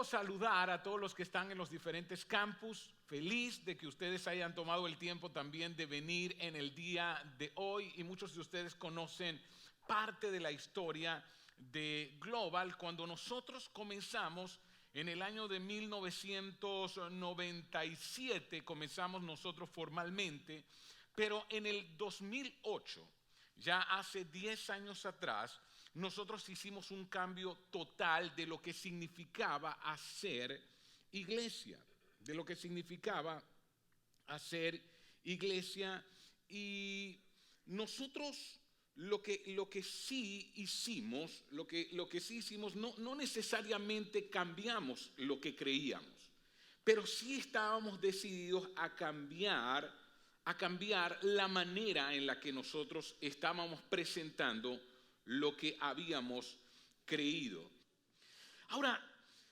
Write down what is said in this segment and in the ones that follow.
saludar a todos los que están en los diferentes campus. Feliz de que ustedes hayan tomado el tiempo también de venir en el día de hoy. Y muchos de ustedes conocen parte de la historia de Global. Cuando nosotros comenzamos en el año de 1997, comenzamos nosotros formalmente. Pero en el 2008, ya hace 10 años atrás, nosotros hicimos un cambio total de lo que significaba hacer iglesia, de lo que significaba hacer iglesia. Y nosotros lo que sí hicimos, no necesariamente cambiamos lo que creíamos, pero sí estábamos decididos a cambiar la manera en la que nosotros estábamos presentando lo que habíamos creído. Ahora,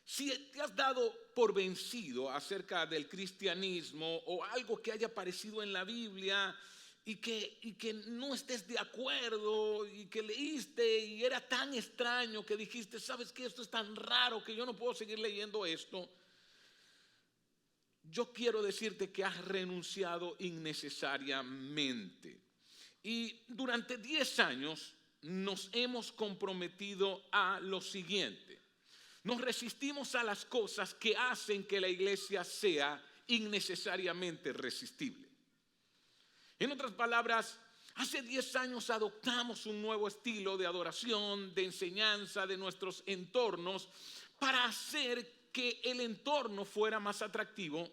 si te has dado por vencido acerca del cristianismo o algo que haya aparecido en la Biblia y que no estés de acuerdo y que leíste y era tan extraño que dijiste, ¿sabes qué? Esto es tan raro que yo no puedo seguir leyendo esto. Yo quiero decirte que has renunciado innecesariamente. Y durante 10 años nos hemos comprometido a lo siguiente. Nos resistimos a las cosas que hacen que la iglesia sea innecesariamente resistible. En otras palabras, hace 10 años adoptamos un nuevo estilo de adoración, de enseñanza de nuestros entornos para hacer que el entorno fuera más atractivo.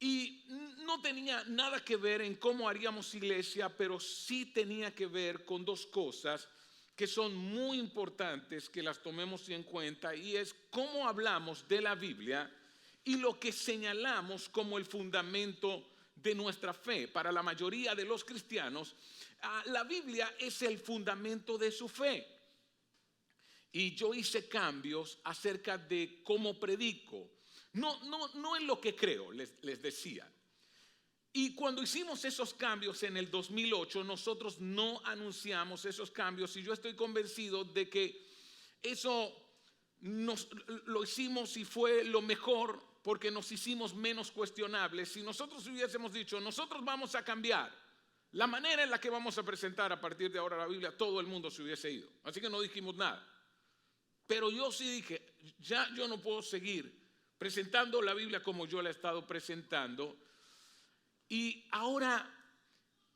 Y no tenía nada que ver en cómo haríamos iglesia, pero sí tenía que ver con dos cosas que son muy importantes que las tomemos en cuenta, y es cómo hablamos de la Biblia y lo que señalamos como el fundamento de nuestra fe. Para la mayoría de los cristianos, la Biblia es el fundamento de su fe. Y yo hice cambios acerca de cómo predico. No en lo que creo, les decía. Y cuando hicimos esos cambios en el 2008, nosotros no anunciamos esos cambios, y yo estoy convencido de que eso lo hicimos y fue lo mejor porque nos hicimos menos cuestionables. Si nosotros hubiésemos dicho, nosotros vamos a cambiar la manera en la que vamos a presentar a partir de ahora la Biblia, todo el mundo se hubiese ido. Así que no dijimos nada. Pero yo sí dije, ya yo no puedo seguir presentando la Biblia como yo la he estado presentando. Y ahora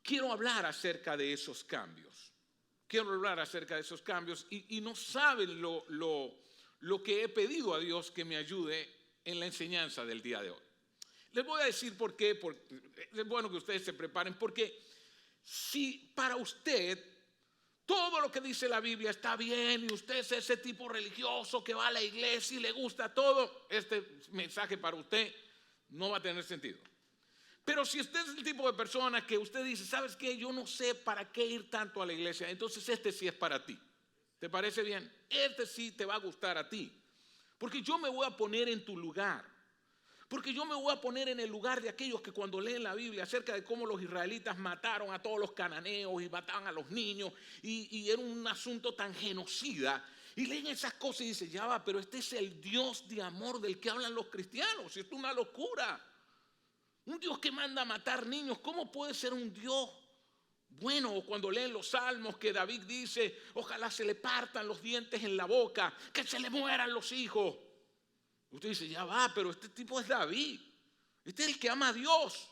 quiero hablar acerca de esos cambios. Y no saben lo que he pedido a Dios que me ayude en la enseñanza del día de hoy. Les voy a decir por qué, porque es bueno que ustedes se preparen, porque si para usted todo lo que dice la Biblia está bien y usted es ese tipo religioso que va a la iglesia y le gusta todo, este mensaje para usted no va a tener sentido. Pero si usted es el tipo de persona que usted dice, ¿sabes qué? Yo no sé para qué ir tanto a la iglesia, entonces este sí es para ti. ¿Te parece bien? Este sí te va a gustar a ti. Porque yo me voy a poner en tu lugar. Porque yo me voy a poner en el lugar de aquellos que cuando leen la Biblia acerca de cómo los israelitas mataron a todos los cananeos y mataban a los niños y era un asunto tan genocida, y leen esas cosas y dicen, ya va, pero este es el Dios de amor del que hablan los cristianos. Esto es una locura. Un Dios que manda a matar niños, ¿cómo puede ser un Dios bueno? O cuando leen los salmos que David dice, ojalá se le partan los dientes en la boca, que se le mueran los hijos. Usted dice, ya va, pero este tipo es David. Este es el que ama a Dios.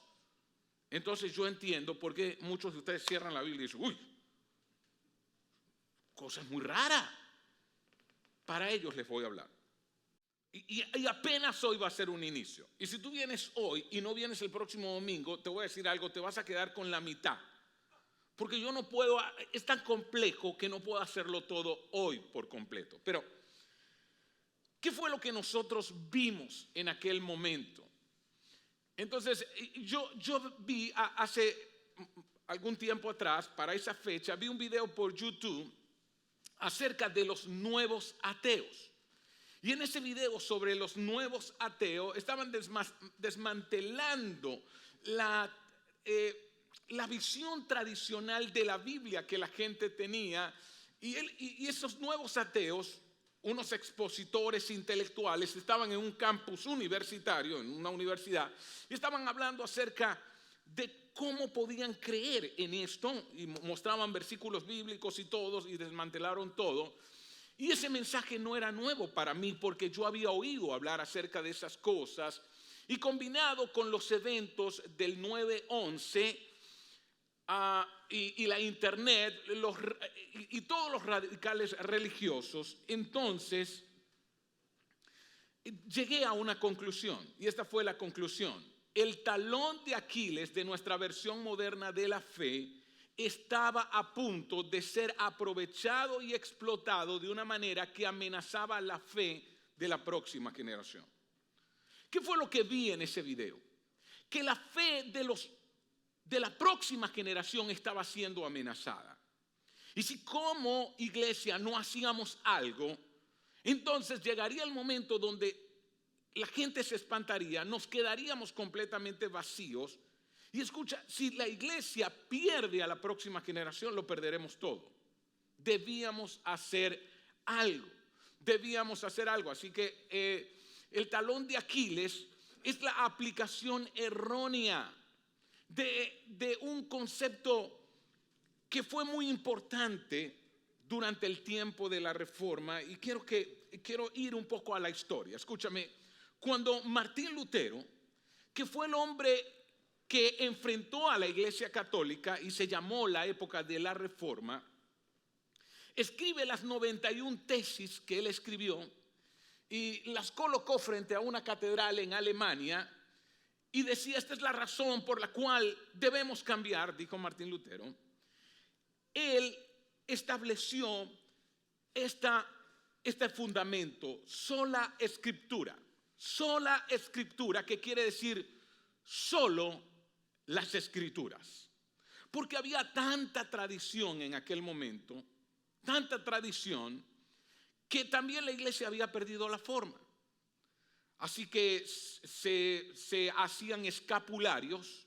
Entonces yo entiendo por qué muchos de ustedes cierran la Biblia y dicen, uy, cosas muy raras. Para ellos les voy a hablar. Y apenas hoy va a ser un inicio. Y si tú vienes hoy y no vienes el próximo domingo, te voy a decir algo, te vas a quedar con la mitad. Porque yo no puedo, es tan complejo que no puedo hacerlo todo hoy por completo. Pero, ¿qué fue lo que nosotros vimos en aquel momento? Entonces, yo vi hace algún tiempo atrás, para esa fecha, vi un video por YouTube acerca de los nuevos ateos. Y en ese video sobre los nuevos ateos estaban desmantelando la visión tradicional de la Biblia que la gente tenía. Y esos nuevos ateos unos expositores intelectuales estaban en un campus universitario, en una universidad, y estaban hablando acerca de cómo podían creer en esto, y mostraban versículos bíblicos y todos, y desmantelaron todo. Y ese mensaje no era nuevo para mí, porque yo había oído hablar acerca de esas cosas, y combinado con los eventos del 9/11 y la internet y todos los radicales religiosos, entonces llegué a una conclusión, y esta fue la conclusión: el talón de Aquiles de nuestra versión moderna de la fe estaba a punto de ser aprovechado y explotado de una manera que amenazaba la fe de la próxima generación. ¿Qué fue lo que vi en ese video? Que la fe de la próxima generación estaba siendo amenazada. Y si como iglesia no hacíamos algo, entonces llegaría el momento donde la gente se espantaría, nos quedaríamos completamente vacíos. Y escucha, si la iglesia pierde a la próxima generación, lo perderemos todo. Debíamos hacer algo. Así que el talón de Aquiles es la aplicación errónea de un concepto que fue muy importante durante el tiempo de la Reforma. Y quiero ir un poco a la historia. Escúchame, cuando Martín Lutero, que fue el hombre que enfrentó a la Iglesia Católica y se llamó la época de la Reforma, escribe las 91 tesis que él escribió y las colocó frente a una catedral en Alemania y decía: esta es la razón por la cual debemos cambiar, dijo Martín Lutero. Él estableció este fundamento: sola escritura, que quiere decir solo las escrituras. Porque había tanta tradición en aquel momento, tanta tradición, que también la iglesia había perdido la forma. Así que se hacían escapularios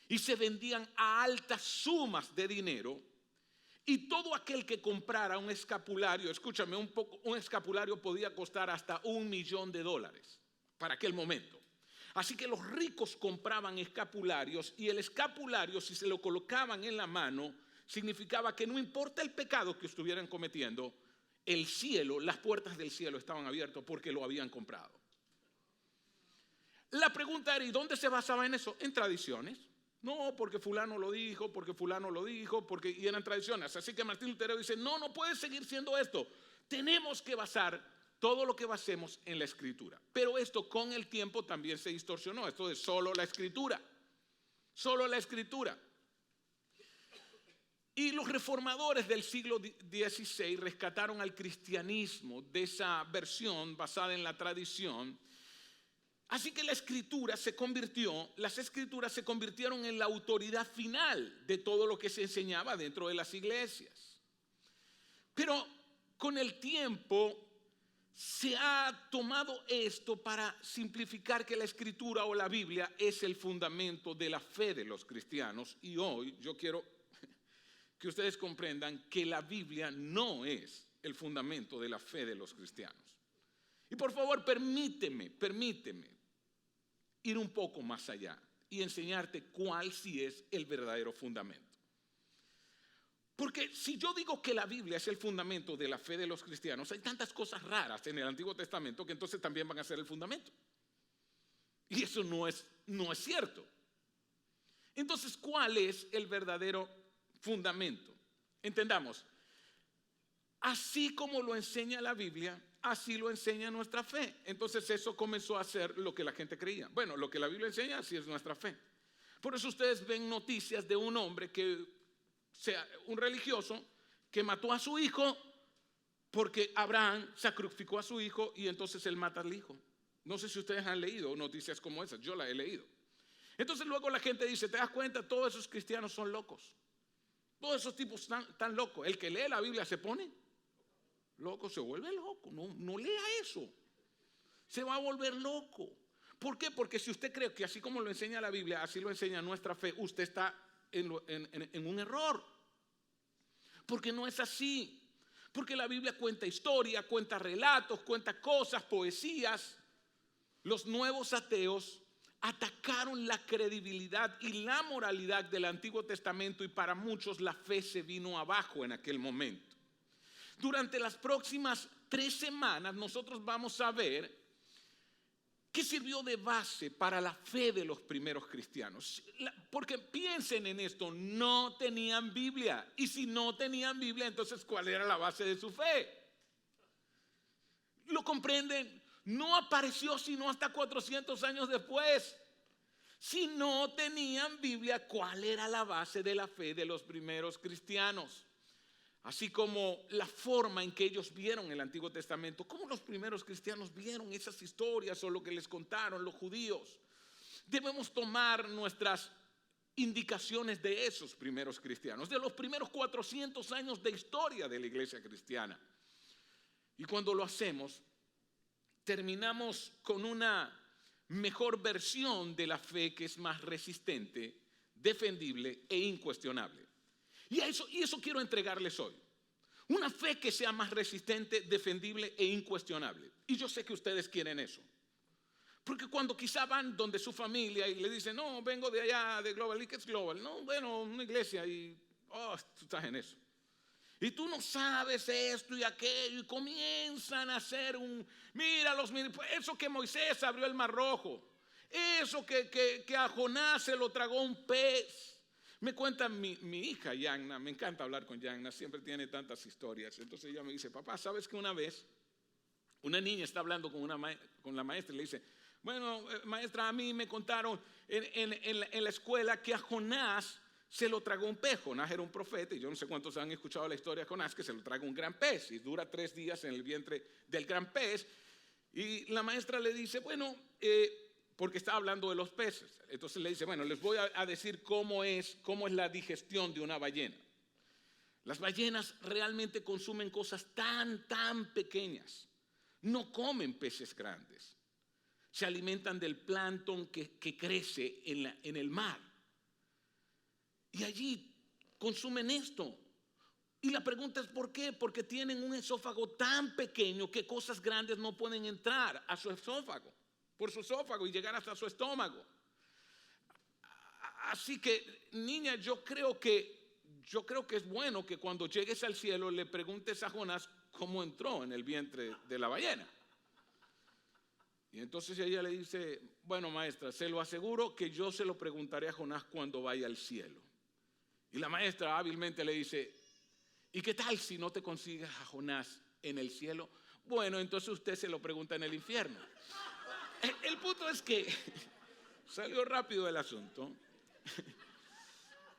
y se vendían a altas sumas de dinero. Y todo aquel que comprara un escapulario, escúchame, un escapulario podía costar hasta $1.000.000 para aquel momento. Así que los ricos compraban escapularios, y el escapulario, si se lo colocaban en la mano, significaba que no importa el pecado que estuvieran cometiendo, el cielo, las puertas del cielo estaban abiertas porque lo habían comprado. La pregunta era: ¿y dónde se basaba en eso? En tradiciones. No, porque fulano lo dijo, y eran tradiciones. Así que Martín Lutero dice: no puede seguir siendo esto. Tenemos que basar todo lo que basemos en la escritura. Pero esto con el tiempo también se distorsionó. Esto de solo la escritura. Y los reformadores del siglo XVI rescataron al cristianismo de esa versión basada en la tradición. Así que las escrituras se convirtieron en la autoridad final de todo lo que se enseñaba dentro de las iglesias. Pero con el tiempo se ha tomado esto para simplificar que la escritura o la Biblia es el fundamento de la fe de los cristianos. Y hoy yo quiero que ustedes comprendan que la Biblia no es el fundamento de la fe de los cristianos. Y por favor, permíteme ir un poco más allá y enseñarte cuál sí es el verdadero fundamento. Porque si yo digo que la Biblia es el fundamento de la fe de los cristianos, hay tantas cosas raras en el Antiguo Testamento que entonces también van a ser el fundamento. Y eso no es cierto. Entonces, ¿cuál es el verdadero fundamento? Entendamos, así como lo enseña la Biblia, así lo enseña nuestra fe. Entonces eso comenzó a ser lo que la gente creía. Bueno, lo que la Biblia enseña, así es nuestra fe. Por eso ustedes ven noticias de un hombre un religioso, que mató a su hijo porque Abraham sacrificó a su hijo y entonces él mata al hijo. No sé si ustedes han leído noticias como esas, yo las he leído. Entonces luego la gente dice: ¿te das cuenta? Todos esos cristianos son locos. Todos esos tipos están locos. El que lee la Biblia se pone loco, se vuelve loco. No lea eso. Se va a volver loco. ¿Por qué? Porque si usted cree que así como lo enseña la Biblia, así lo enseña nuestra fe, usted está en un error. Porque no es así. Porque la Biblia cuenta historia, cuenta relatos, cuenta cosas, poesías. Los nuevos ateos atacaron la credibilidad y la moralidad del Antiguo Testamento y para muchos la fe se vino abajo en aquel momento. Durante las próximas 3 semanas nosotros vamos a ver qué sirvió de base para la fe de los primeros cristianos. Porque piensen en esto, no tenían Biblia. Y si no tenían Biblia, entonces ¿cuál era la base de su fe? ¿Lo comprenden? No apareció sino hasta 400 años después. Si no tenían Biblia, ¿cuál era la base de la fe de los primeros cristianos? Así como la forma en que ellos vieron el Antiguo Testamento, cómo los primeros cristianos vieron esas historias o lo que les contaron los judíos. Debemos tomar nuestras indicaciones de esos primeros cristianos, de los primeros 400 años de historia de la iglesia cristiana. Y cuando lo hacemos, terminamos con una mejor versión de la fe que es más resistente, defendible e incuestionable. Y eso quiero entregarles hoy. Una fe que sea más resistente, defendible e incuestionable. Y yo sé que ustedes quieren eso. Porque cuando quizá van donde su familia y le dicen, no, vengo de allá, de Global, ¿y qué es Global? No, bueno, una iglesia y, tú estás en eso. Y tú no sabes esto y aquello y comienzan a hacer eso que Moisés abrió el mar rojo, eso que a Jonás se lo tragó un pez. Me cuenta mi hija Yanna, me encanta hablar con Yanna, siempre tiene tantas historias. Entonces ella me dice, papá, ¿sabes que una vez una niña está hablando con la maestra y le dice, bueno, maestra, a mí me contaron en la escuela que a Jonás se lo tragó un pez? Jonás era un profeta y yo no sé cuántos han escuchado la historia de Jonás, que se lo traga un gran pez y dura 3 días en el vientre del gran pez. Y la maestra le dice, bueno, porque está hablando de los peces. Entonces le dice, bueno, les voy a decir cómo es la digestión de una ballena. Las ballenas realmente consumen cosas tan pequeñas. No comen peces grandes. Se alimentan del plancton que crece en el mar. Y allí consumen esto. Y la pregunta es ¿por qué? Porque tienen un esófago tan pequeño que cosas grandes no pueden entrar a su esófago, por su esófago y llegar hasta su estómago. Así que, niña, yo creo que es bueno que cuando llegues al cielo le preguntes a Jonás cómo entró en el vientre de la ballena. Y entonces ella le dice, bueno, maestra, se lo aseguro que yo se lo preguntaré a Jonás cuando vaya al cielo. Y la maestra hábilmente le dice, ¿y qué tal si no te consigues a Jonás en el cielo? Bueno, entonces usted se lo pregunta en el infierno. El punto es que salió rápido el asunto.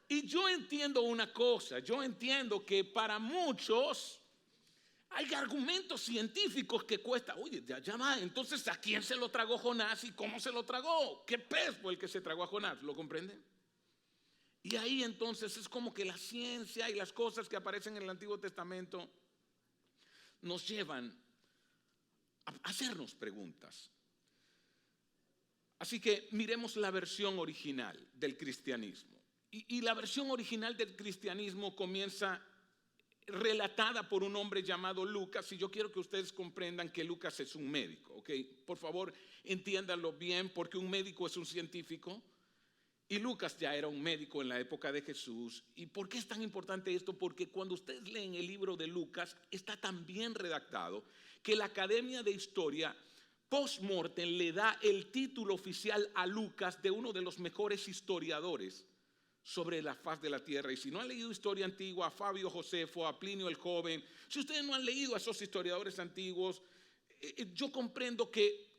Y yo entiendo una cosa, yo entiendo que para muchos hay argumentos científicos que cuesta, oye, ya va, entonces ¿a quién se lo tragó Jonás y cómo se lo tragó? ¿Qué pez fue el que se tragó a Jonás? ¿Lo comprenden? Y ahí entonces es como que la ciencia y las cosas que aparecen en el Antiguo Testamento nos llevan a hacernos preguntas. Así que miremos la versión original del cristianismo. Y la versión original del cristianismo comienza relatada por un hombre llamado Lucas, y yo quiero que ustedes comprendan que Lucas es un médico, ¿ok? Por favor, entiéndanlo bien, porque un médico es un científico. Y Lucas ya era un médico en la época de Jesús. ¿Y por qué es tan importante esto? Porque cuando ustedes leen el libro de Lucas, está tan bien redactado que la Academia de Historia post-mortem le da el título oficial a Lucas de uno de los mejores historiadores sobre la faz de la tierra. Y si no han leído historia antigua, a Fabio Josefo, a Plinio el Joven, si ustedes no han leído a esos historiadores antiguos, yo comprendo que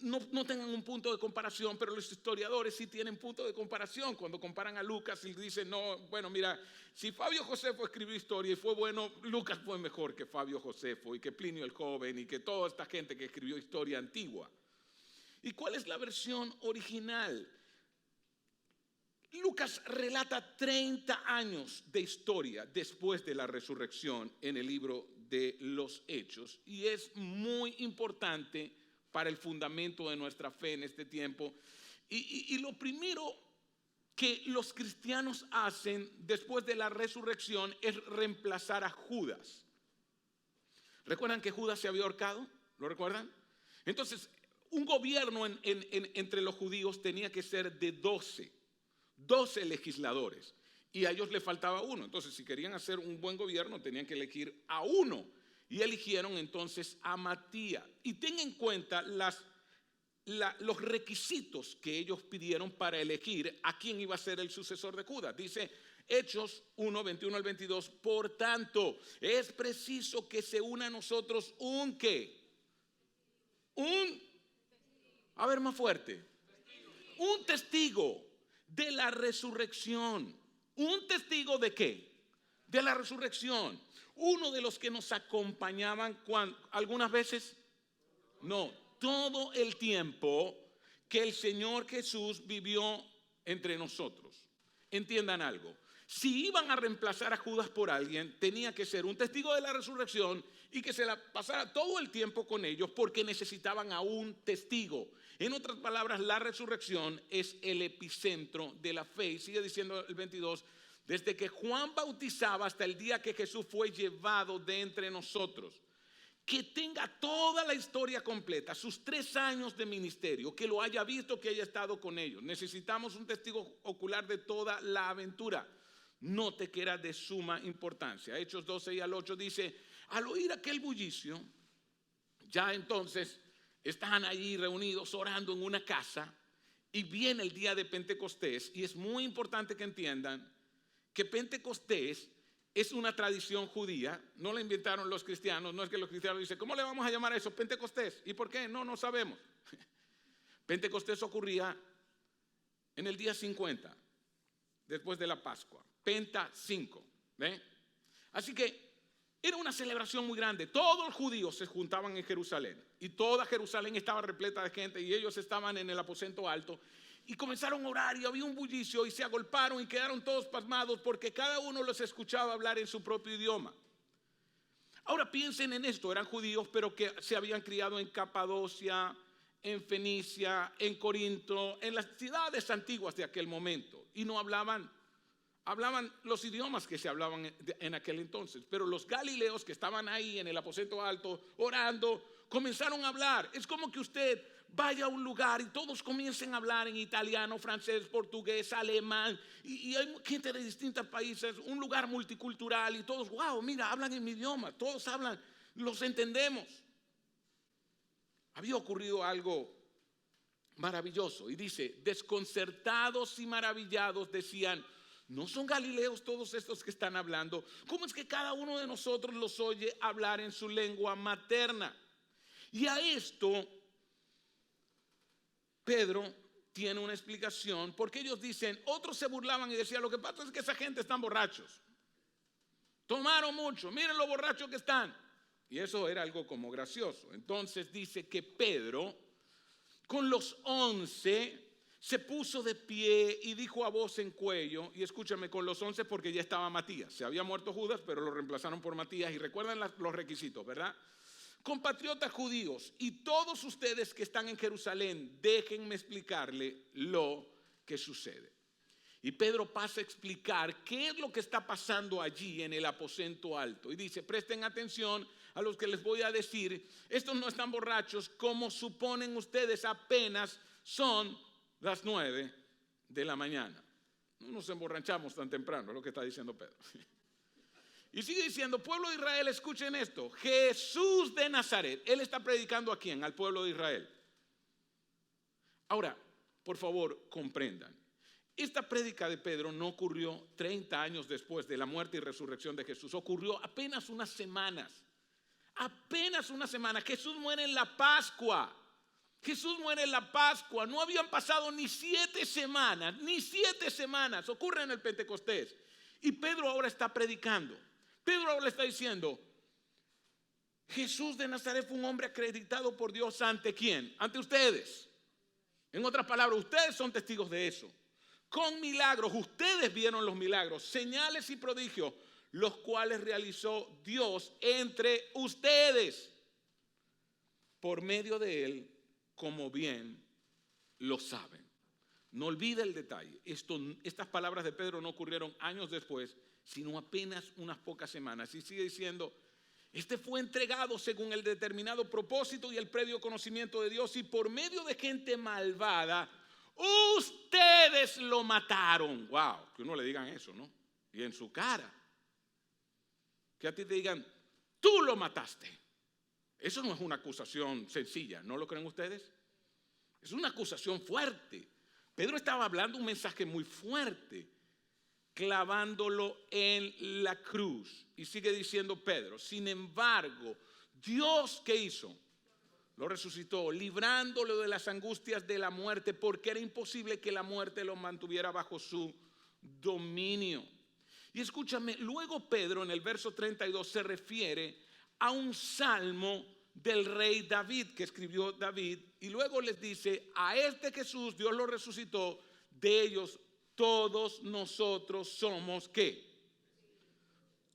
no tengan un punto de comparación, pero los historiadores sí tienen punto de comparación cuando comparan a Lucas y dicen, no, bueno, mira, si Fabio Josefo escribió historia y fue bueno, Lucas fue mejor que Fabio Josefo y que Plinio el Joven y que toda esta gente que escribió historia antigua. ¿Y cuál es la versión original? Lucas relata 30 años de historia después de la resurrección en el libro de los Hechos, y es muy importante para el fundamento de nuestra fe en este tiempo. Y lo primero que los cristianos hacen después de la resurrección es reemplazar a Judas. ¿Recuerdan que Judas se había ahorcado? ¿Lo recuerdan? Entonces, un gobierno entre los judíos tenía que ser de 12 legisladores. Y a ellos le faltaba uno. Entonces, si querían hacer un buen gobierno, tenían que elegir a uno. Y eligieron entonces a Matías. Y ten en cuenta los requisitos que ellos pidieron para elegir a quién iba a ser el sucesor de Judas. Dice Hechos 1, 21 al 22. Por tanto, es preciso que se una a nosotros un ¿qué? A ver, más fuerte. Un testigo de la resurrección. ¿Un testigo de qué? De la resurrección. Uno de los que nos acompañaban algunas veces. No, todo el tiempo que el Señor Jesús vivió entre nosotros. Entiendan algo. Si iban a reemplazar a Judas por alguien, tenía que ser un testigo de la resurrección y que se la pasara todo el tiempo con ellos porque necesitaban a un testigo. En otras palabras, la resurrección es el epicentro de la fe. Y sigue diciendo el 22, desde que Juan bautizaba hasta el día que Jesús fue llevado de entre nosotros. Que tenga toda la historia completa, sus 3 años de ministerio, que lo haya visto, que haya estado con ellos. Necesitamos un testigo ocular de toda la aventura. Note que era de suma importancia. Hechos 12 y al 8 dice, al oír aquel bullicio, ya entonces están allí reunidos orando en una casa y viene el día de Pentecostés. Y es muy importante que entiendan que Pentecostés es una tradición judía, no la inventaron los cristianos. No es que los cristianos dicen, ¿cómo le vamos a llamar a eso? Pentecostés. ¿Y por qué? No sabemos. Pentecostés ocurría en el día 50, después de la Pascua. Penta 5. ¿Ve? Así que era una celebración muy grande. Todos los judíos se juntaban en Jerusalén. Y toda Jerusalén estaba repleta de gente. Y ellos estaban en el aposento alto. Y comenzaron a orar y había un bullicio y se agolparon y quedaron todos pasmados porque cada uno los escuchaba hablar en su propio idioma. Ahora piensen en esto, eran judíos pero que se habían criado en Capadocia, en Fenicia, en Corinto, en las ciudades antiguas de aquel momento y no hablaban los idiomas que se hablaban en aquel entonces, pero los galileos que estaban ahí en el aposento alto orando comenzaron a hablar. Es como que usted vaya a un lugar y todos comiencen a hablar en italiano, francés, portugués, alemán y hay gente de distintos países, un lugar multicultural y todos, wow, mira, hablan en mi idioma, todos hablan, los entendemos. Había ocurrido algo maravilloso y dice, desconcertados y maravillados decían, ¿no son galileos todos estos que están hablando? ¿Cómo es que cada uno de nosotros los oye hablar en su lengua materna? Y a esto Pedro tiene una explicación porque ellos dicen, otros se burlaban y decían, lo que pasa es que esa gente están borrachos. Tomaron mucho, miren lo borrachos que están. Y eso era algo como gracioso. Entonces dice que Pedro con los 11 se puso de pie y dijo a voz en cuello, y escúchame, con los 11 porque ya estaba Matías. Se había muerto Judas, pero lo reemplazaron por Matías. Y recuerdan los requisitos, ¿verdad? Compatriotas judíos y todos ustedes que están en Jerusalén, déjenme explicarle lo que sucede. Y Pedro pasa a explicar qué es lo que está pasando allí en el aposento alto. Y dice, presten atención a los que les voy a decir. Estos no están borrachos como suponen ustedes, apenas son las 9 de la mañana. No nos emborrachamos tan temprano, es lo que está diciendo Pedro. Y sigue diciendo, pueblo de Israel, escuchen esto. Jesús de Nazaret, él está predicando ¿a quién? Al pueblo de Israel. Ahora, por favor, comprendan. Esta prédica de Pedro no ocurrió 30 años después de la muerte y resurrección de Jesús. Ocurrió apenas unas semanas. Apenas una semana. Jesús muere en la Pascua. Jesús muere en la Pascua. No habían pasado ni 7 semanas. Ni 7 semanas. Ocurre en el Pentecostés. Y Pedro ahora está predicando. Pedro ahora le está diciendo, Jesús de Nazaret fue un hombre acreditado por Dios ante ¿quién? Ante ustedes. En otras palabras, ustedes son testigos de eso. Con milagros, ustedes vieron los milagros, señales y prodigios, los cuales realizó Dios entre ustedes por medio de él, como bien lo saben. No olvide el detalle. Estas palabras de Pedro no ocurrieron años después, sino apenas unas pocas semanas. Y sigue diciendo, Este fue entregado según el determinado propósito y el previo conocimiento de Dios, y por medio de gente malvada, ustedes lo mataron. Wow, que uno le digan eso, ¿no? Y en su cara. Que a ti te digan, tú lo mataste. Eso no es una acusación sencilla, ¿no lo creen ustedes? Es una acusación fuerte. Pedro estaba hablando un mensaje muy fuerte, clavándolo en la cruz. Y sigue diciendo Pedro, sin embargo, Dios, ¿qué hizo? Lo resucitó, librándolo de las angustias de la muerte, porque era imposible que la muerte lo mantuviera bajo su dominio. Y escúchame, luego Pedro en el verso 32 se refiere a un salmo del rey David, que escribió David, y luego les dice, a este Jesús Dios lo resucitó, de ellos todos nosotros somos ¿qué?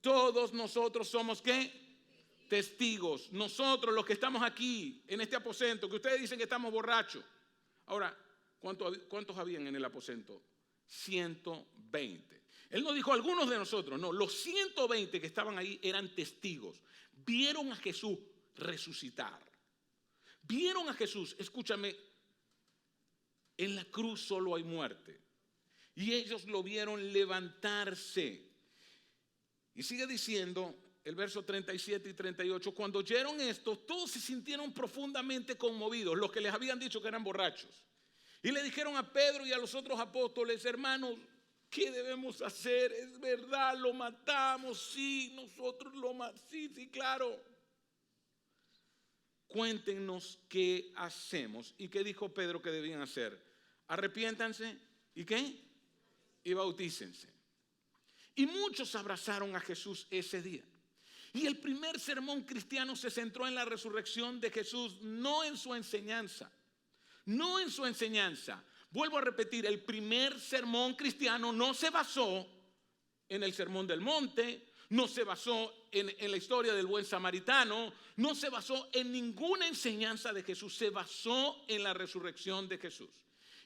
Todos nosotros somos ¿qué? Testigos. Nosotros los que estamos aquí en este aposento, que ustedes dicen que estamos borrachos. Ahora, ¿cuántos habían en el aposento? 120. Él no dijo algunos de nosotros, no, los 120 que estaban ahí eran testigos. Vieron a Jesús resucitar. Vieron a Jesús, escúchame, en la cruz solo hay muerte. Y ellos lo vieron levantarse. Y sigue diciendo el verso 37 y 38, cuando oyeron esto, todos se sintieron profundamente conmovidos, los que les habían dicho que eran borrachos. Y le dijeron a Pedro y a los otros apóstoles, hermanos, ¿qué debemos hacer? Es verdad, lo matamos, sí, nosotros lo matamos, sí, claro. Cuéntenos qué hacemos. ¿Y qué dijo Pedro que debían hacer? Arrepiéntanse, ¿y qué? Y bautícense. Y muchos abrazaron a Jesús ese día. Y el primer sermón cristiano se centró en la resurrección de Jesús, no en su enseñanza. No en su enseñanza. Vuelvo a repetir, el primer sermón cristiano no se basó en el sermón del monte, no se basó en la historia del buen samaritano, no se basó en ninguna enseñanza de Jesús, se basó en la resurrección de Jesús.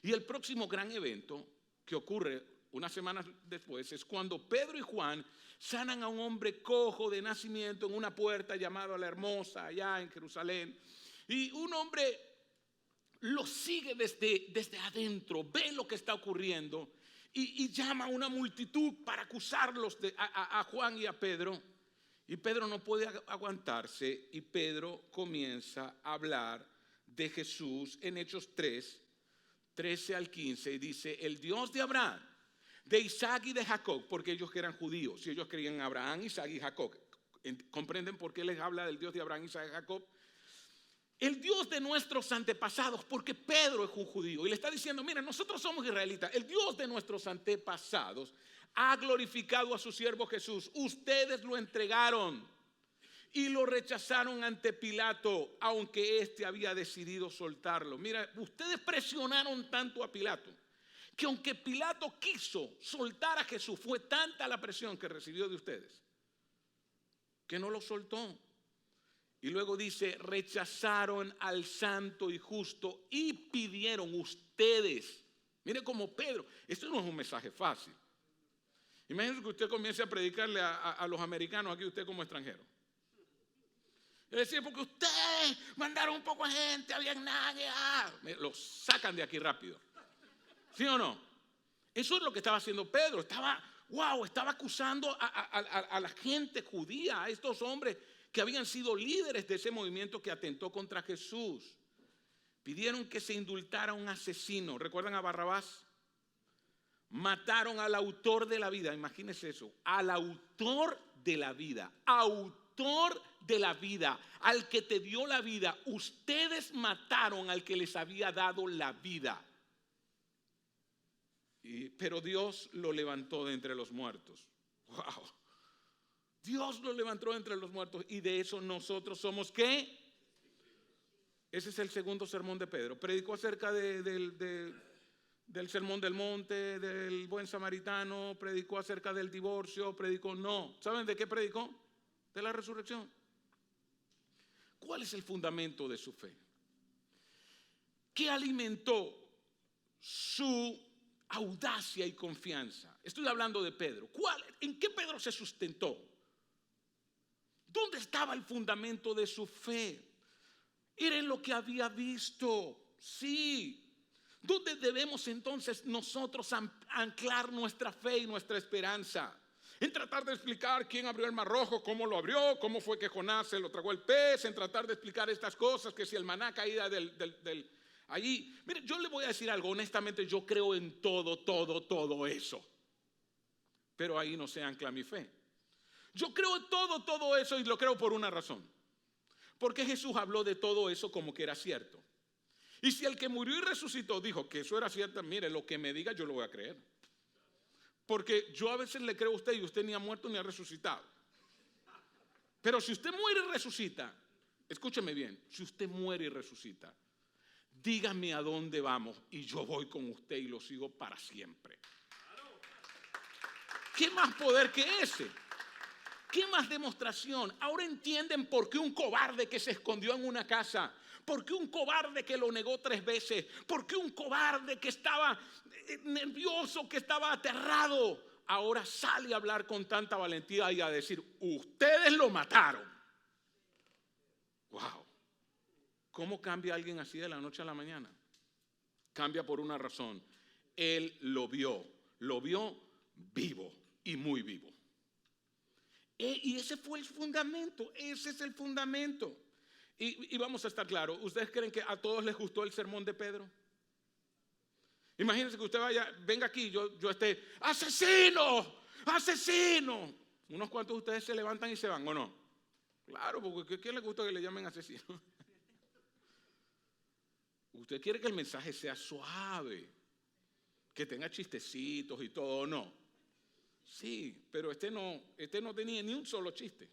Y el próximo gran evento que ocurre unas semanas después es cuando Pedro y Juan sanan a un hombre cojo de nacimiento en una puerta llamada La Hermosa, allá en Jerusalén. Y un hombre lo sigue desde adentro, ve lo que está ocurriendo y llama a una multitud para acusarlos a Juan y a Pedro. Y Pedro no puede aguantarse y Pedro comienza a hablar de Jesús en Hechos 3, 13 al 15 y dice, el Dios de Abraham, de Isaac y de Jacob, porque ellos que eran judíos y ellos creían en Abraham, Isaac y Jacob. ¿Comprenden por qué les habla del Dios de Abraham, Isaac y Jacob? El Dios de nuestros antepasados, porque Pedro es un judío y le está diciendo, mira, nosotros somos israelitas, el Dios de nuestros antepasados ha glorificado a su siervo Jesús, ustedes lo entregaron y lo rechazaron ante Pilato, aunque éste había decidido soltarlo. Mira, ustedes presionaron tanto a Pilato, que aunque Pilato quiso soltar a Jesús, fue tanta la presión que recibió de ustedes, que no lo soltó. Y luego dice, rechazaron al santo y justo y pidieron ustedes. Mire como Pedro, esto no es un mensaje fácil. Imagínense que usted comience a predicarle a los americanos aquí, usted como extranjero. Es decir, porque ustedes mandaron un poco de gente, habían nadie. Los sacan de aquí rápido. ¿Sí o no? Eso es lo que estaba haciendo Pedro. Estaba acusando a la gente judía, a estos hombres que habían sido líderes de ese movimiento que atentó contra Jesús. Pidieron que se indultara a un asesino. ¿Recuerdan a Barrabás? Mataron al autor de la vida. Imagínense eso. Al autor de la vida. Autor de la vida. Al que te dio la vida. Ustedes mataron al que les había dado la vida. Pero Dios lo levantó de entre los muertos. Wow. Dios lo levantó de entre los muertos y de eso nosotros somos ¿qué? Ese es el segundo sermón de Pedro. Predicó acerca del sermón del monte, del buen samaritano, predicó acerca del divorcio, no. ¿Saben de qué predicó? De la resurrección. ¿Cuál es el fundamento de su fe? ¿Qué alimentó su audacia y confianza? Estoy hablando de Pedro. ¿En qué Pedro se sustentó? ¿Dónde estaba el fundamento de su fe? Era en lo que había visto. Sí. ¿Dónde debemos entonces nosotros anclar nuestra fe y nuestra esperanza? En tratar de explicar quién abrió el mar rojo, cómo lo abrió, cómo fue que Jonás se lo tragó el pez, en tratar de explicar estas cosas, que si el maná caía allí. Mire, yo le voy a decir algo, honestamente yo creo en todo eso. Pero ahí no se ancla mi fe. Yo creo en todo eso y lo creo por una razón. Porque Jesús habló de todo eso como que era cierto. Y si el que murió y resucitó dijo que eso era cierto, mire, lo que me diga yo lo voy a creer. Porque yo a veces le creo a usted y usted ni ha muerto ni ha resucitado. Pero si usted muere y resucita, escúcheme bien, si usted muere y resucita, dígame a dónde vamos y yo voy con usted y lo sigo para siempre. ¿Qué más poder que ese? ¿Qué más demostración? Ahora entienden por qué un cobarde que se escondió en una casa, por qué un cobarde que lo negó 3 veces, por qué un cobarde que estaba nervioso, que estaba aterrado, ahora sale a hablar con tanta valentía y a decir, ustedes lo mataron. Wow. ¿Cómo cambia alguien así de la noche a la mañana? Cambia por una razón. Él lo vio vivo y muy vivo. Y ese fue el fundamento, ese es el fundamento. Y vamos a estar claros, ¿ustedes creen que a todos les gustó el sermón de Pedro? Imagínense que usted venga aquí, yo esté, ¡asesino! ¡Asesino! Unos cuantos de ustedes se levantan y se van, ¿o no? Claro, porque ¿a quién le gusta que le llamen asesino? Usted quiere que el mensaje sea suave, que tenga chistecitos y todo, ¿no? Sí, pero este no tenía ni un solo chiste.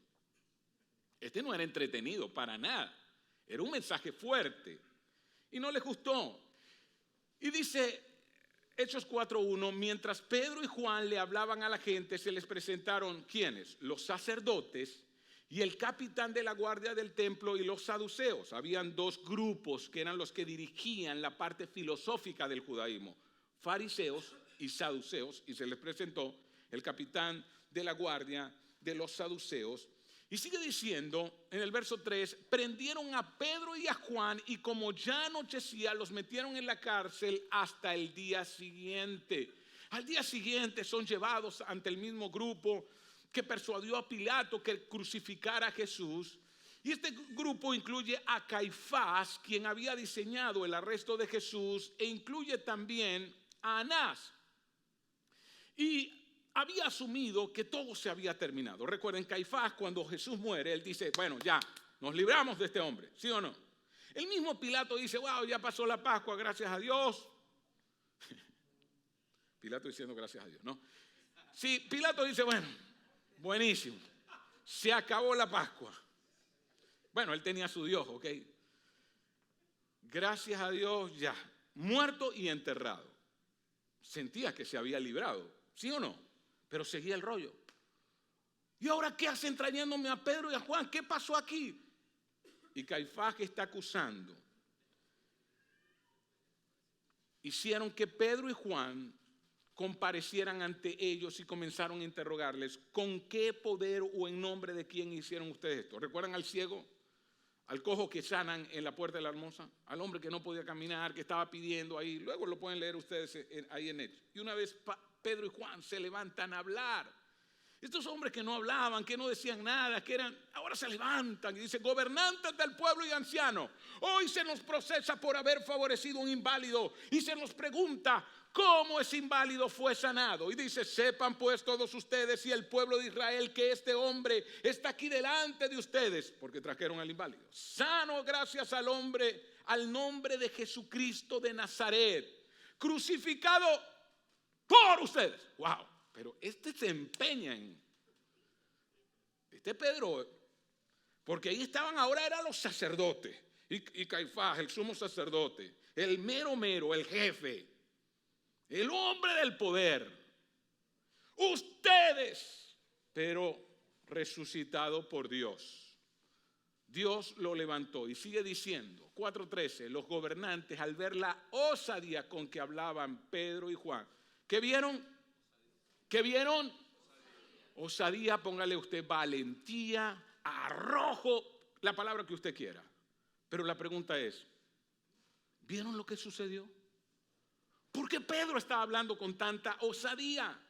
Este no era entretenido para nada. Era un mensaje fuerte. Y no les gustó. Y dice Hechos 4:1, mientras Pedro y Juan le hablaban a la gente, se les presentaron, ¿quiénes? Los sacerdotes y el capitán de la guardia del templo y los saduceos. Habían 2 grupos que eran los que dirigían la parte filosófica del judaísmo. Fariseos y saduceos. Y se les presentó el capitán de la guardia de los saduceos. Y sigue diciendo en el verso 3, prendieron a Pedro y a Juan y como ya anochecía los metieron en la cárcel hasta el día siguiente. Al día siguiente son llevados ante el mismo grupo que persuadió a Pilato que crucificara a Jesús. Y este grupo incluye a Caifás, quien había diseñado el arresto de Jesús, e incluye también a Anás. Y había asumido que todo se había terminado. Recuerden, Caifás, cuando Jesús muere, él dice, bueno, ya, nos libramos de este hombre, ¿sí o no? El mismo Pilato dice, wow, ya pasó la Pascua, gracias a Dios. Pilato diciendo gracias a Dios, ¿no? Sí, Pilato dice, bueno, buenísimo, se acabó la Pascua. Bueno, él tenía su Dios, ¿ok? Gracias a Dios, ya, muerto y enterrado. Sentía que se había librado, ¿sí o no? Pero seguía el rollo. ¿Y ahora qué hacen trayéndome a Pedro y a Juan? ¿Qué pasó aquí? Y Caifás, que está acusando, hicieron que Pedro y Juan comparecieran ante ellos y comenzaron a interrogarles, ¿con qué poder o en nombre de quién hicieron ustedes esto? ¿Recuerdan al ciego? Al cojo que sanan en la puerta de la hermosa, al hombre que no podía caminar, que estaba pidiendo ahí, luego lo pueden leer ustedes ahí en Hechos. Y una vez Pedro y Juan se levantan a hablar. Estos hombres que no hablaban, que no decían nada, ahora se levantan y dicen, gobernantes del pueblo y ancianos, hoy se nos procesa por haber favorecido a un inválido y se nos pregunta cómo ese inválido fue sanado. Y dice, sepan pues todos ustedes y el pueblo de Israel que este hombre está aquí delante de ustedes, porque trajeron al inválido, sano gracias al nombre de Jesucristo de Nazaret, crucificado por ustedes. Wow. Pero se empeña en Pedro, porque ahí estaban, ahora eran los sacerdotes, y Caifás, el sumo sacerdote, el mero, el jefe, el hombre del poder. Ustedes, pero resucitado por Dios. Dios lo levantó y sigue diciendo, 4:13, los gobernantes al ver la osadía con que hablaban Pedro y Juan, ¿qué vieron? ¿Qué vieron? Osadía, póngale usted valentía, a rojo, la palabra que usted quiera. Pero la pregunta es, ¿vieron lo que sucedió? ¿Por qué Pedro estaba hablando con tanta osadía?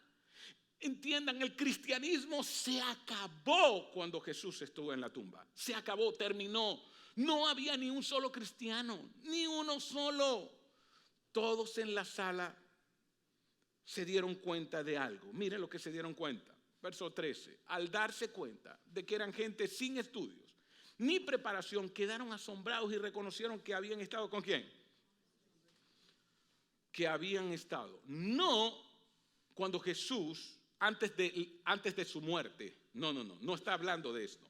Entiendan, el cristianismo se acabó cuando Jesús estuvo en la tumba. Se acabó, terminó. No había ni un solo cristiano, ni uno solo. Todos en la sala se dieron cuenta de algo. Miren lo que se dieron cuenta. Verso 13. Al darse cuenta de que eran gente sin estudios ni preparación, quedaron asombrados y reconocieron que habían estado ¿con quién? Que habían estado. No cuando Jesús, antes de su muerte. No está hablando de esto.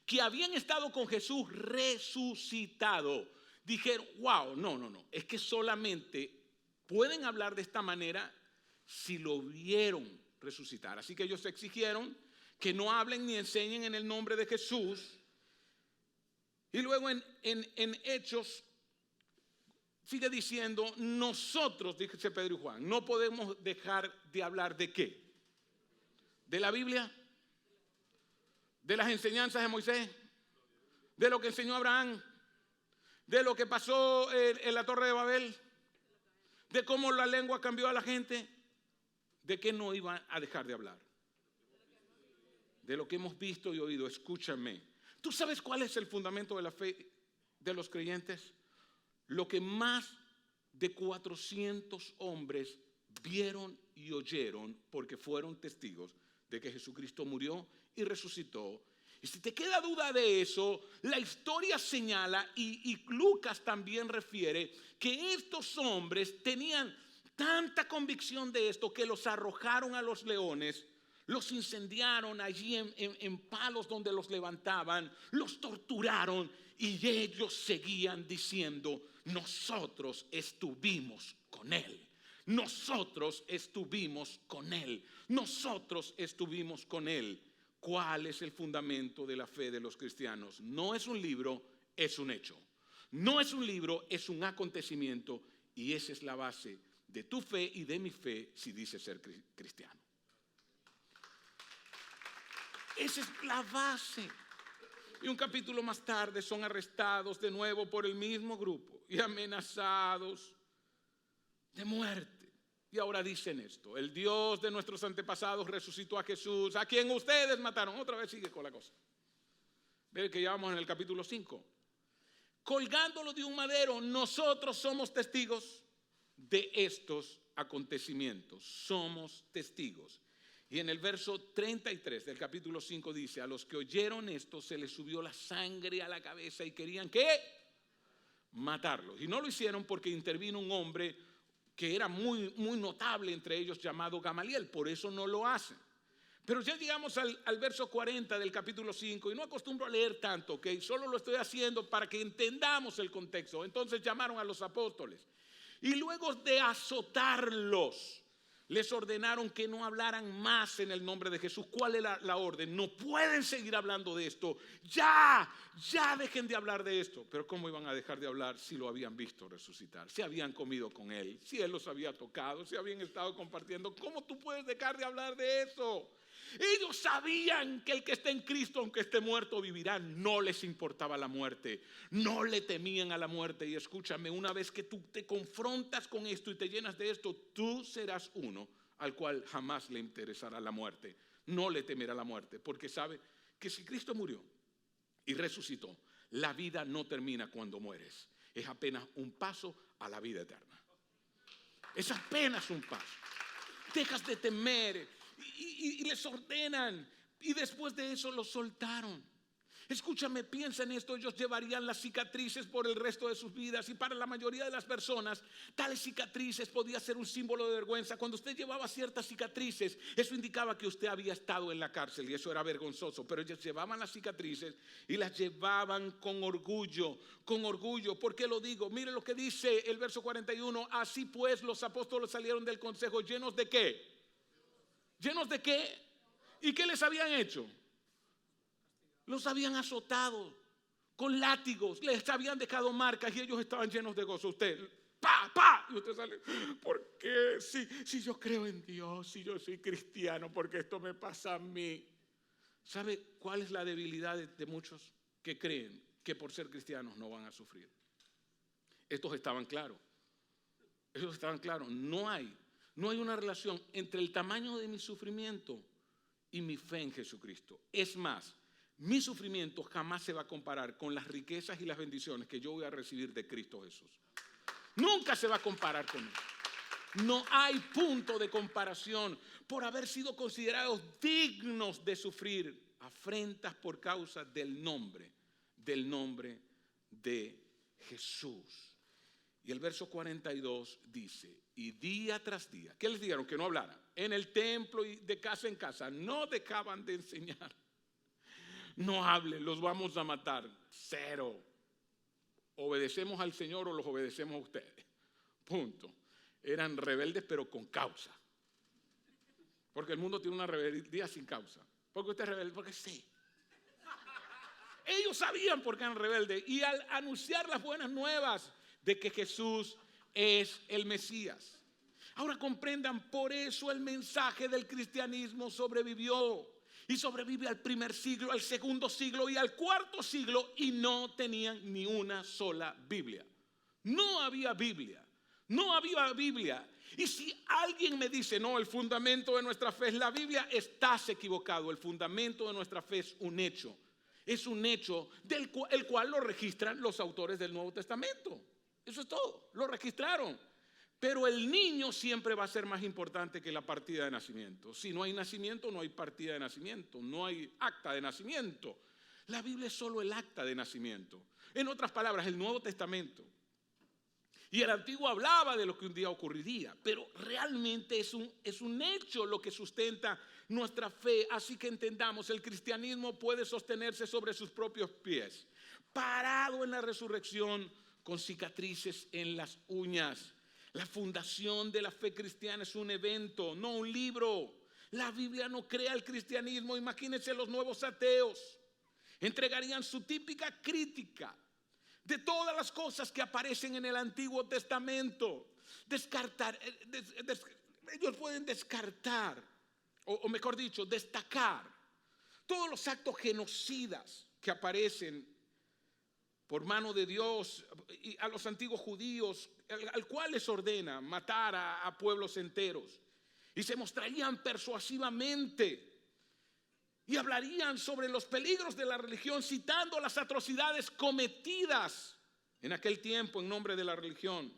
Que habían estado con Jesús resucitado. Dijeron, wow, no. Es que solamente pueden hablar de esta manera si lo vieron resucitar. Así que ellos exigieron que no hablen ni enseñen en el nombre de Jesús. Y luego en Hechos sigue diciendo, nosotros, dice Pedro y Juan, no podemos dejar de hablar de ¿qué? ¿De la Biblia? ¿De las enseñanzas de Moisés? ¿De lo que enseñó Abraham? ¿De lo que pasó en la Torre de Babel? ¿De cómo la lengua cambió a la gente? ¿De qué no iban a dejar de hablar? De lo que hemos visto y oído. Escúchame. ¿Tú sabes cuál es el fundamento de la fe de los creyentes? Lo que más de 400 hombres vieron y oyeron porque fueron testigos de que Jesucristo murió y resucitó. Y si te queda duda de eso, la historia señala y Lucas también refiere que estos hombres tenían tanta convicción de esto que los arrojaron a los leones, los incendiaron allí en palos donde los levantaban, los torturaron y ellos seguían diciendo, nosotros estuvimos con él. Nosotros estuvimos con él. Nosotros estuvimos con él. ¿Cuál es el fundamento de la fe de los cristianos? No es un libro, es un hecho. No es un libro, es un acontecimiento y esa es la base de tu fe y de mi fe si dices ser cristiano. Esa es la base. Y un capítulo más tarde son arrestados de nuevo por el mismo grupo y amenazados de muerte. Y ahora dicen esto, el Dios de nuestros antepasados resucitó a Jesús, a quien ustedes mataron. Otra vez sigue con la cosa. Ve que ya vamos en el capítulo 5. Colgándolo de un madero, nosotros somos testigos de estos acontecimientos. Somos testigos. Y en el verso 33 del capítulo 5 dice, a los que oyeron esto se les subió la sangre a la cabeza y querían ¿qué? Matarlos. Y no lo hicieron porque intervino un hombre que era muy notable entre ellos llamado Gamaliel. Por eso no lo hacen. Pero ya llegamos al verso 40 del capítulo 5 y no acostumbro a leer tanto, ¿ok? Solo lo estoy haciendo para que entendamos el contexto. Entonces llamaron a los apóstoles y luego de azotarlos, les ordenaron que no hablaran más en el nombre de Jesús. ¿Cuál era la orden? No pueden seguir hablando de esto. Ya dejen de hablar de esto. Pero ¿cómo iban a dejar de hablar si lo habían visto resucitar? Si habían comido con él, si él los había tocado, si habían estado compartiendo. ¿Cómo tú puedes dejar de hablar de eso? Ellos sabían que el que está en Cristo, aunque esté muerto, vivirá. No les importaba la muerte. No le temían a la muerte. Y escúchame, una vez que tú te confrontas con esto y te llenas de esto, tú serás uno al cual jamás le interesará la muerte. No le temerá la muerte, porque sabe que si Cristo murió y resucitó, la vida no termina cuando mueres. Es apenas un paso a la vida eterna. Es apenas un paso. Dejas de temer. Y les ordenan y después de eso los soltaron. Escúchame, piensa en esto. Ellos llevarían las cicatrices por el resto de sus vidas y para la mayoría de las personas tales cicatrices podía ser un símbolo de vergüenza. Cuando usted llevaba ciertas cicatrices, eso indicaba que usted había estado en la cárcel y eso era vergonzoso. Pero ellos llevaban las cicatrices y las llevaban con orgullo. Con orgullo. ¿Por qué lo digo? Mire lo que dice el verso 41. Así pues los apóstoles salieron del consejo llenos de ¿qué? ¿Llenos de qué? ¿Y qué les habían hecho? Los habían azotado con látigos, les habían dejado marcas y ellos estaban llenos de gozo. Usted, ¡pa! Y usted sale, ¿por qué? Si yo creo en Dios, si yo soy cristiano, ¿por qué esto me pasa a mí? ¿Sabe cuál es la debilidad de muchos que creen que por ser cristianos no van a sufrir? Estos estaban claros. No hay una relación entre el tamaño de mi sufrimiento y mi fe en Jesucristo. Es más, mi sufrimiento jamás se va a comparar con las riquezas y las bendiciones que yo voy a recibir de Cristo Jesús. Nunca se va a comparar con él. No hay punto de comparación por haber sido considerados dignos de sufrir afrentas por causa del nombre de Jesús. Y el verso 42 dice, y día tras día, ¿qué les dijeron? Que no hablaran. En el templo y de casa en casa no dejaban de enseñar. No hablen, los vamos a matar. Cero. Obedecemos al Señor o los obedecemos a ustedes. Punto. Eran rebeldes pero con causa. Porque el mundo tiene una rebeldía sin causa. ¿Por qué usted es rebelde? Porque sí. Ellos sabían por qué eran rebeldes. Y al anunciar las buenas nuevas de que Jesús es el Mesías. Ahora comprendan, por eso el mensaje del cristianismo sobrevivió. Y sobrevive al primer siglo, al segundo siglo y al cuarto siglo, y no tenían ni una sola Biblia. No había Biblia. Y si alguien me dice, no, el fundamento de nuestra fe es la Biblia, estás equivocado. El fundamento de nuestra fe es un hecho. Es un hecho el cual lo registran los autores del Nuevo Testamento. Eso es todo, lo registraron. Pero el niño siempre va a ser más importante que la partida de nacimiento. Si no hay nacimiento, no hay partida de nacimiento, no hay acta de nacimiento. La Biblia es solo el acta de nacimiento. En otras palabras, el Nuevo Testamento. Y el Antiguo hablaba de lo que un día ocurriría, pero realmente es un hecho lo que sustenta nuestra fe. Así que entendamos, el cristianismo puede sostenerse sobre sus propios pies, parado en la resurrección, con cicatrices en las uñas. La fundación de la fe cristiana es un evento, no un libro. La Biblia no crea el cristianismo. Imagínense los nuevos ateos. Entregarían su típica crítica de todas las cosas que aparecen en el Antiguo Testamento. Ellos pueden descartar, o mejor dicho, destacar todos los actos genocidas que aparecen por mano de Dios y a los antiguos judíos, al cual les ordena matar a pueblos enteros. Y se mostrarían persuasivamente y hablarían sobre los peligros de la religión, citando las atrocidades cometidas en aquel tiempo en nombre de la religión.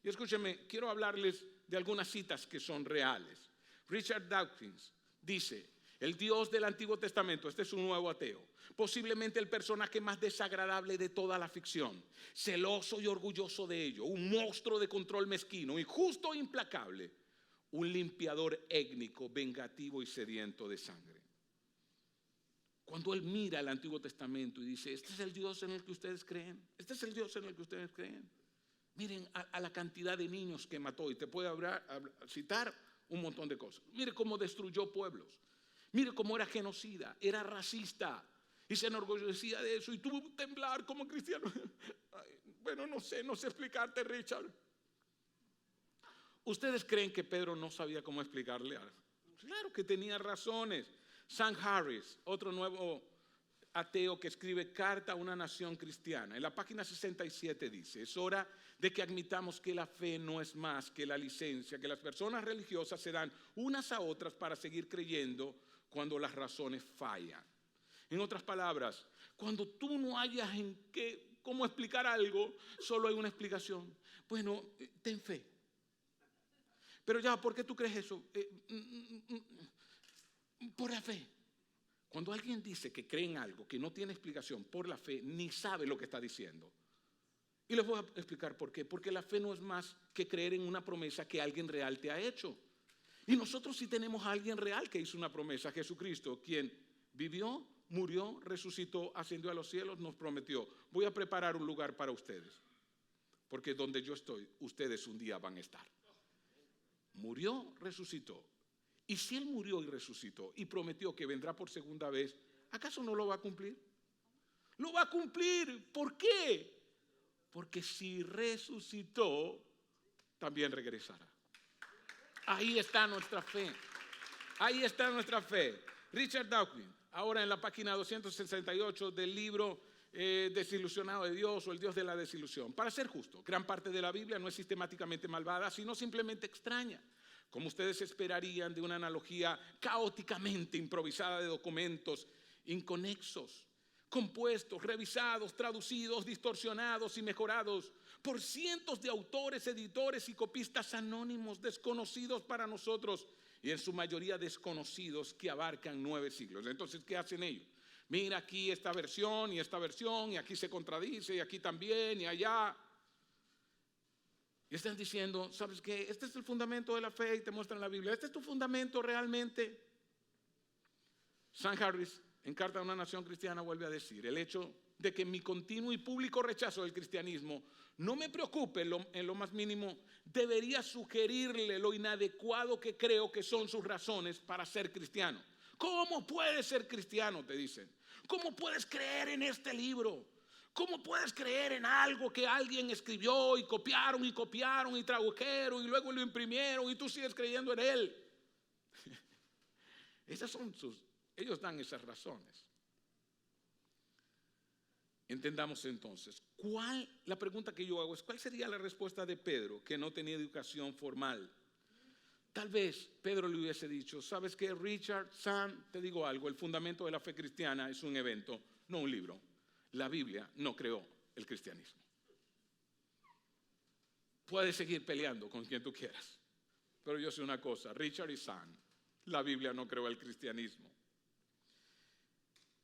Y escúchenme, quiero hablarles de algunas citas que son reales. Richard Dawkins dice, el Dios del Antiguo Testamento, este es un nuevo ateo, posiblemente el personaje más desagradable de toda la ficción, celoso y orgulloso de ello, un monstruo de control mezquino, injusto e implacable, un limpiador étnico, vengativo y sediento de sangre. Cuando él mira el Antiguo Testamento y dice, ¿este es el Dios en el que ustedes creen? ¿Este es el Dios en el que ustedes creen? Miren a la cantidad de niños que mató, y te puedo citar un montón de cosas. Mire cómo destruyó pueblos. Mire cómo era genocida, era racista y se enorgullecía de eso y tuvo que temblar como cristiano. Ay, bueno, no sé explicarte, Richard. ¿Ustedes creen que Pedro no sabía cómo explicarle? Claro que tenía razones. Sam Harris, otro nuevo ateo que escribe Carta a una nación cristiana, en la página 67 dice, es hora de que admitamos que la fe no es más que la licencia que las personas religiosas se dan unas a otras para seguir creyendo cuando las razones fallan. En otras palabras, cuando tú no hayas cómo explicar algo, solo hay una explicación. Bueno, ten fe. Pero ya, ¿por qué tú crees eso? Por la fe. Cuando alguien dice que cree en algo que no tiene explicación por la fe, ni sabe lo que está diciendo. Y les voy a explicar por qué. Porque la fe no es más que creer en una promesa que alguien real te ha hecho. Y nosotros sí tenemos a alguien real que hizo una promesa, Jesucristo, quien vivió, murió, resucitó, ascendió a los cielos, nos prometió, voy a preparar un lugar para ustedes. Porque donde yo estoy, ustedes un día van a estar. Murió, resucitó. Y si Él murió y resucitó y prometió que vendrá por segunda vez, ¿acaso no lo va a cumplir? Lo va a cumplir. ¿Por qué? Porque si resucitó, también regresará. Ahí está nuestra fe. Ahí está nuestra fe. Richard Dawkins, ahora en la página 268 del libro Desilusionado de Dios o el Dios de la desilusión. Para ser justo, gran parte de la Biblia no es sistemáticamente malvada, sino simplemente extraña, como ustedes esperarían de una analogía caóticamente improvisada de documentos inconexos, compuestos, revisados, traducidos, distorsionados y mejorados por cientos de autores, editores y copistas anónimos desconocidos para nosotros y en su mayoría desconocidos que abarcan 9 siglos. Entonces, ¿qué hacen ellos? Mira aquí esta versión y aquí se contradice y aquí también y allá. Y están diciendo, ¿sabes qué? Este es el fundamento de la fe y te muestran la Biblia. ¿Este es tu fundamento realmente? Sam Harris, en Carta a una Nación Cristiana, vuelve a decir, el hecho de que mi continuo y público rechazo del cristianismo no me preocupe en lo más mínimo, debería sugerirle lo inadecuado que creo que son sus razones para ser cristiano. ¿Cómo puedes ser cristiano?, te dicen. ¿Cómo puedes creer en este libro? ¿Cómo puedes creer en algo que alguien escribió y copiaron y tradujeron y luego lo imprimieron y tú sigues creyendo en él? Ellos dan esas razones. Entendamos entonces, la pregunta que yo hago es, ¿cuál sería la respuesta de Pedro que no tenía educación formal? Tal vez Pedro le hubiese dicho, ¿sabes qué, Richard, Sam? Te digo algo, el fundamento de la fe cristiana es un evento, no un libro. La Biblia no creó el cristianismo. Puedes seguir peleando con quien tú quieras, pero yo sé una cosa, Richard y Sam, la Biblia no creó el cristianismo.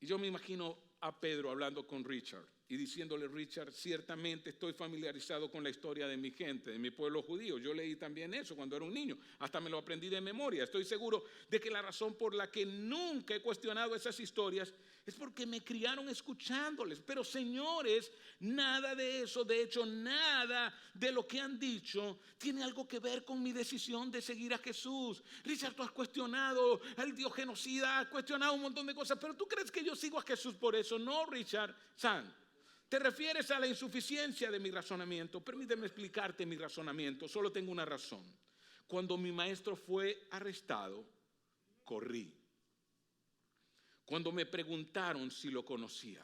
Y yo me imagino a Pedro hablando con Richard y diciéndole, Richard, ciertamente estoy familiarizado con la historia de mi gente, de mi pueblo judío. Yo leí también eso cuando era un niño, hasta me lo aprendí de memoria. Estoy seguro de que la razón por la que nunca he cuestionado esas historias es porque me criaron escuchándoles. Pero señores, nada de eso, de hecho nada de lo que han dicho tiene algo que ver con mi decisión de seguir a Jesús. Richard, tú has cuestionado al Dios genocida, has cuestionado un montón de cosas, pero tú crees que yo sigo a Jesús por eso. No, Richard. Sam, te refieres a la insuficiencia de mi razonamiento. Permíteme explicarte mi razonamiento. Solo tengo una razón. Cuando mi maestro fue arrestado, corrí. Cuando me preguntaron si lo conocía,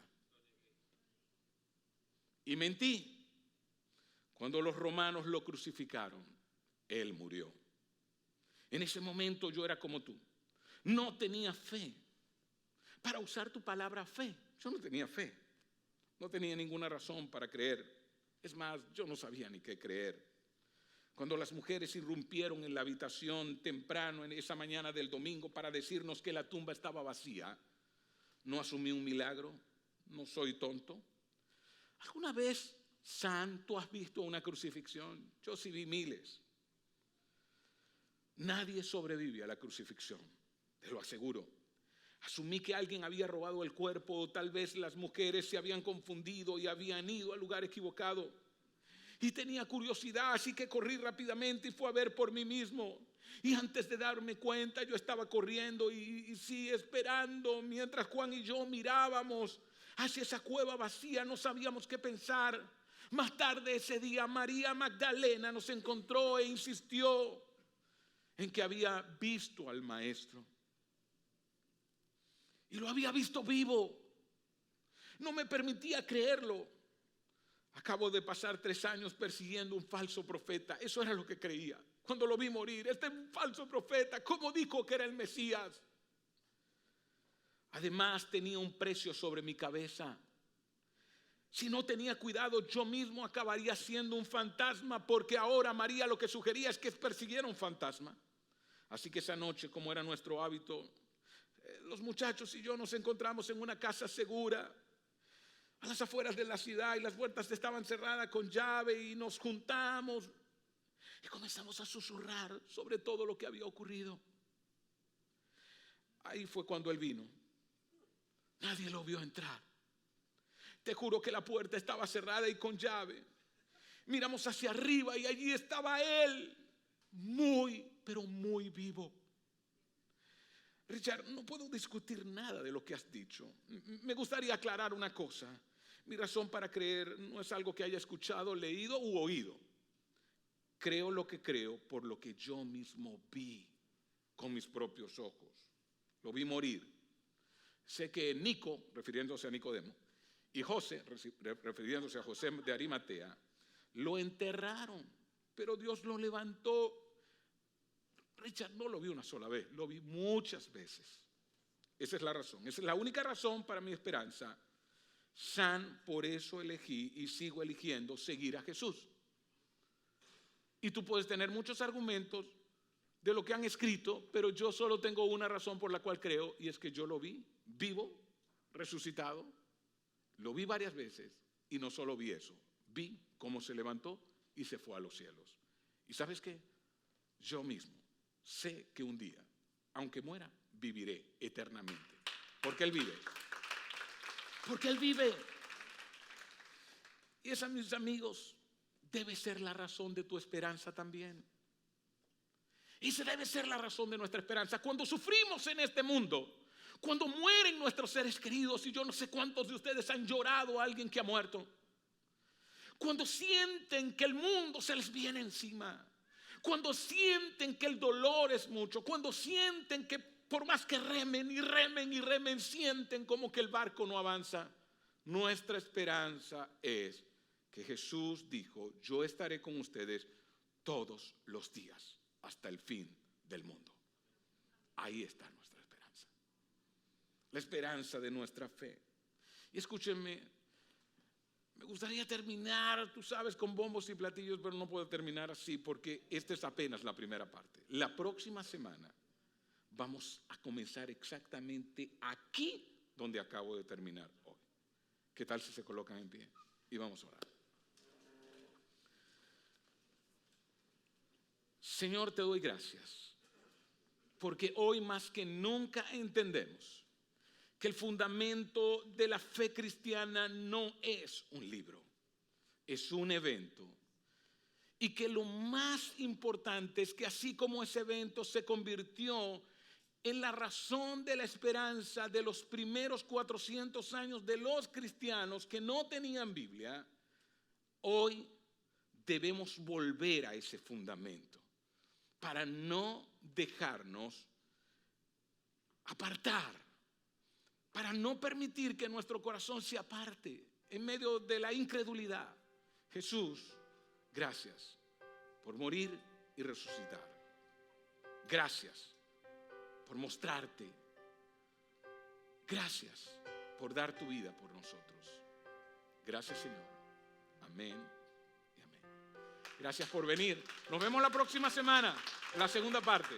y mentí. Cuando los romanos lo crucificaron, él murió. En ese momento yo era como tú. No tenía fe. Para usar tu palabra fe, yo no tenía fe. No tenía ninguna razón para creer. Es más, yo no sabía ni qué creer. Cuando las mujeres irrumpieron en la habitación temprano en esa mañana del domingo para decirnos que la tumba estaba vacía, no asumí un milagro, no soy tonto. ¿Alguna vez, Sam, tú has visto una crucifixión? Yo sí vi miles. Nadie sobrevive a la crucifixión, te lo aseguro. Asumí que alguien había robado el cuerpo, o tal vez las mujeres se habían confundido y habían ido al lugar equivocado. Y tenía curiosidad, así que corrí rápidamente y fui a ver por mí mismo. Y antes de darme cuenta, yo estaba corriendo y sí, esperando, mientras Juan y yo mirábamos hacia esa cueva vacía, no sabíamos qué pensar. Más tarde ese día, María Magdalena nos encontró e insistió en que había visto al maestro. Y lo había visto vivo. No me permitía creerlo. Acabo de pasar 3 años persiguiendo un falso profeta. Eso era lo que creía. Cuando lo vi morir, este falso profeta, ¿cómo dijo que era el Mesías? Además tenía un precio sobre mi cabeza. Si no tenía cuidado, yo mismo acabaría siendo un fantasma, porque ahora María lo que sugería es que persiguiera un fantasma. Así que esa noche, como era nuestro hábito, los muchachos y yo nos encontramos en una casa segura a las afueras de la ciudad, y las puertas estaban cerradas con llave, y nos juntamos y comenzamos a susurrar sobre todo lo que había ocurrido. Ahí fue cuando él vino. Nadie lo vio entrar. Te juro que la puerta estaba cerrada y con llave. Miramos hacia arriba y allí estaba él, muy, pero muy vivo. Richard, no puedo discutir nada de lo que has dicho. Me gustaría aclarar una cosa. Mi razón para creer no es algo que haya escuchado, leído u oído. Creo lo que creo por lo que yo mismo vi con mis propios ojos. lo vi morir. Sé que Nico, refiriéndose a Nicodemo, y José, refiriéndose a José de Arimatea, lo enterraron, pero Dios lo levantó. Richard no lo vi una sola vez, lo vi muchas veces. Esa es la razón, esa es la única razón para mi esperanza. Por eso elegí y sigo eligiendo seguir a Jesús. Y tú puedes tener muchos argumentos de lo que han escrito, pero yo solo tengo una razón por la cual creo, y es que yo lo vi vivo, resucitado, lo vi varias veces, y no solo vi eso, vi cómo se levantó y se fue a los cielos. ¿Y sabes qué? Yo mismo sé que un día, aunque muera, viviré eternamente, porque Él vive. Porque Él vive. Y esa, mis amigos, debe ser la razón de tu esperanza también. Y esa debe ser la razón de nuestra esperanza. Cuando sufrimos en este mundo, cuando mueren nuestros seres queridos, y yo no sé cuántos de ustedes han llorado a alguien que ha muerto, cuando sienten que el mundo se les viene encima, cuando sienten que el dolor es mucho, cuando sienten que por más que remen y remen y remen, sienten como que el barco no avanza, nuestra esperanza es que Jesús dijo: yo estaré con ustedes todos los días hasta el fin del mundo. Ahí está nuestra esperanza, la esperanza de nuestra fe. Y escúchenme, me gustaría terminar, tú sabes, con bombos y platillos, pero no puedo terminar así porque esta es apenas la primera parte. La próxima semana vamos a comenzar exactamente aquí donde acabo de terminar hoy. ¿Qué tal si se colocan en pie? Y vamos a orar. Señor, te doy gracias, porque hoy más que nunca entendemos que el fundamento de la fe cristiana no es un libro, es un evento. Y que lo más importante es que así como ese evento se convirtió en la razón de la esperanza de los primeros 400 años de los cristianos que no tenían Biblia, hoy debemos volver a ese fundamento para no dejarnos apartar, para no permitir que nuestro corazón se aparte en medio de la incredulidad. Jesús, gracias por morir y resucitar. Gracias por mostrarte. Gracias por dar tu vida por nosotros. Gracias, Señor. Amén y amén. Gracias por venir. Nos vemos la próxima semana, en la segunda parte.